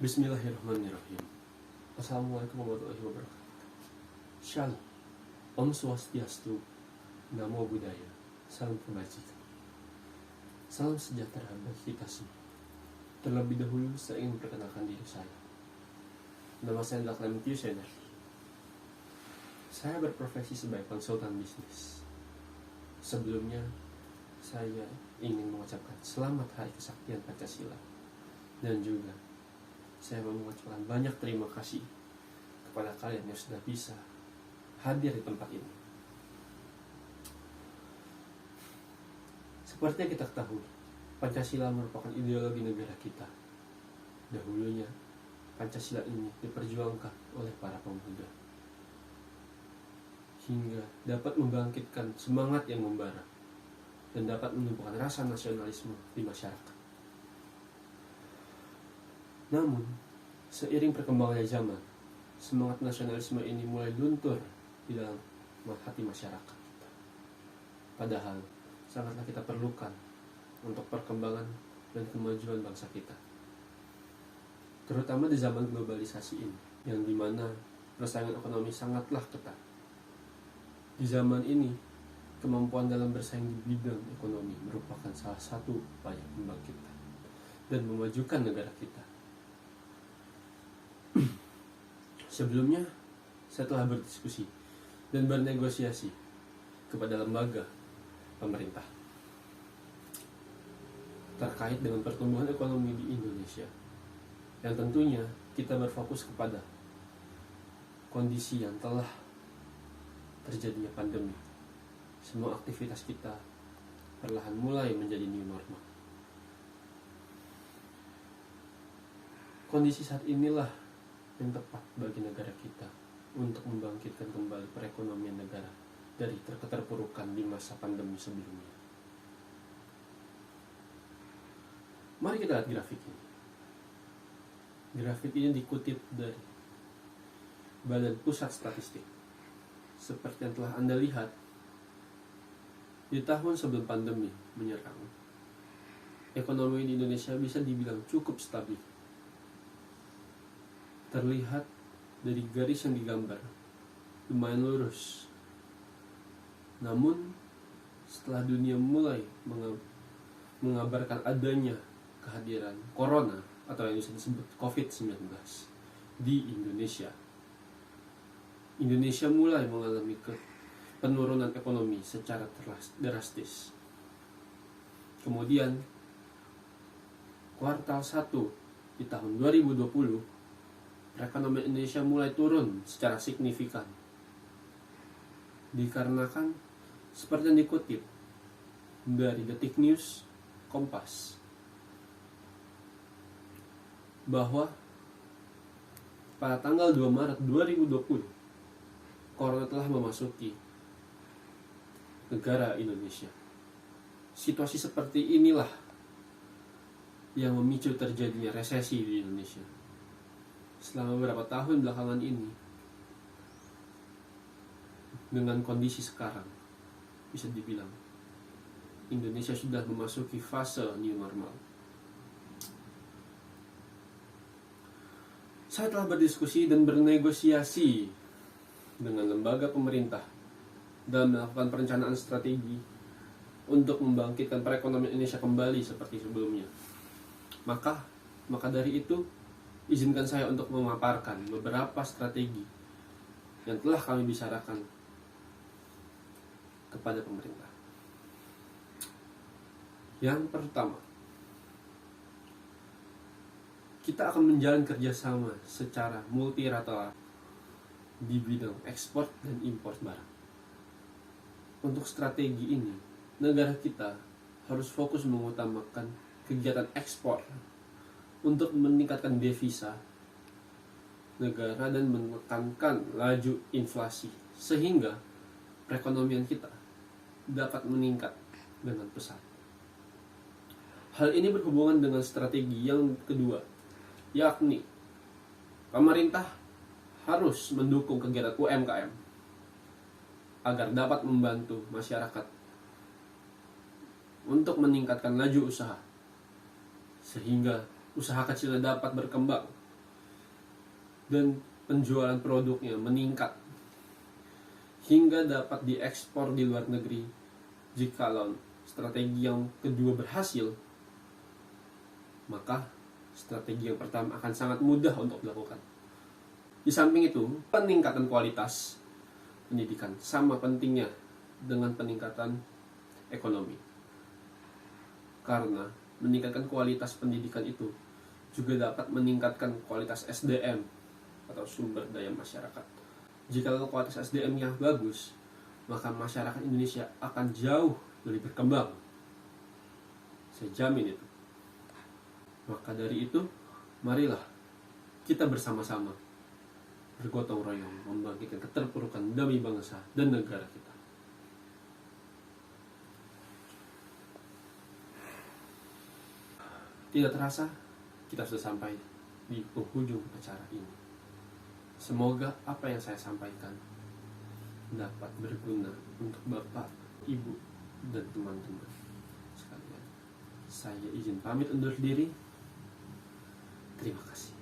Bismillahirrahmanirrahim. Assalamualaikum warahmatullahi wabarakatuh. Shalom. Om Swastiastu. Namo Buddhaya. Salam kebajikan. Salam sejahtera bagi kita semua. Terlebih dahulu saya ingin memperkenalkan diri saya. Nama saya adalah Clementius Energi. Saya berprofesi sebagai konsultan bisnis. Sebelumnya, saya ingin mengucapkan selamat Hari Kesaktian Pancasila. Dan juga saya mau mengucapkan banyak terima kasih kepada kalian yang sudah bisa hadir di tempat ini. Seperti yang kita ketahui, Pancasila merupakan ideologi negara kita. Dahulunya, Pancasila ini diperjuangkan oleh para pemuda hingga dapat membangkitkan semangat yang membara dan dapat menumbuhkan rasa nasionalisme di masyarakat. Namun, seiring perkembangannya zaman, semangat nasionalisme ini mulai luntur di dalam hati masyarakat kita. Padahal, sangatlah kita perlukan untuk perkembangan dan kemajuan bangsa kita. Terutama di zaman globalisasi ini, yang dimana persaingan ekonomi sangatlah ketat. Di zaman ini, kemampuan dalam bersaing di bidang ekonomi merupakan salah satu upaya membangkitkan dan memajukan negara kita. Sebelumnya, saya telah berdiskusi dan bernegosiasi kepada lembaga pemerintah terkait dengan pertumbuhan ekonomi di Indonesia, yang tentunya kita berfokus kepada kondisi yang telah terjadinya pandemi. Semua aktivitas kita perlahan mulai menjadi new normal. Kondisi saat inilah yang tepat bagi negara kita untuk membangkitkan kembali perekonomian negara dari keterpurukan di masa pandemi sebelumnya. Mari kita lihat grafik ini. Grafik ini dikutip dari Badan Pusat Statistik. Seperti yang telah Anda lihat, di tahun sebelum pandemi menyerang, ekonomi di Indonesia bisa dibilang cukup stabil. Terlihat dari garis yang digambar lumayan lurus. Namun setelah dunia mulai mengabarkan adanya kehadiran corona atau yang disebut COVID-19 di Indonesia, Indonesia mulai mengalami penurunan ekonomi secara drastis. Kemudian kuartal 1 di tahun 2020, perekonomian Indonesia mulai turun secara signifikan. Dikarenakan seperti yang dikutip dari Detik News, Kompas, bahwa pada tanggal 2 Maret 2020, corona telah memasuki negara Indonesia. Situasi seperti inilah yang memicu terjadinya resesi di Indonesia. Selama beberapa tahun belakangan ini, dengan kondisi sekarang, bisa dibilang Indonesia sudah memasuki fase new normal. Saya telah berdiskusi dan bernegosiasi dengan lembaga pemerintah dalam melakukan perencanaan strategi untuk membangkitkan perekonomian Indonesia kembali seperti sebelumnya. Maka dari itu, izinkan saya untuk memaparkan beberapa strategi yang telah kami bicarakan kepada pemerintah. Yang pertama, kita akan menjalin kerjasama secara multilateral di bidang ekspor dan impor barang. Untuk strategi ini, negara kita harus fokus mengutamakan kegiatan ekspor untuk meningkatkan devisa negara dan menekankan laju inflasi sehingga perekonomian kita dapat meningkat dengan pesat. Hal ini berhubungan dengan strategi yang kedua, yakni pemerintah harus mendukung kegiatan UMKM agar dapat membantu masyarakat untuk meningkatkan laju usaha sehingga usaha kecilnya dapat berkembang dan penjualan produknya meningkat hingga dapat diekspor di luar negeri. Jikalau strategi yang kedua berhasil, maka strategi yang pertama akan sangat mudah untuk dilakukan. Di samping itu, peningkatan kualitas pendidikan sama pentingnya dengan peningkatan ekonomi. Karena meningkatkan kualitas pendidikan itu juga dapat meningkatkan kualitas SDM atau sumber daya masyarakat. Jika kualitas SDM-nya bagus, maka masyarakat Indonesia akan jauh lebih berkembang. Saya jamin itu. Maka dari itu, marilah kita bersama-sama bergotong royong membangkitkan keterpurukan demi bangsa dan negara kita. Tidak terasa, kita sudah sampai di penghujung acara ini. Semoga apa yang saya sampaikan dapat berguna untuk Bapak, Ibu, dan teman-teman sekalian. Saya izin pamit undur diri. Terima kasih.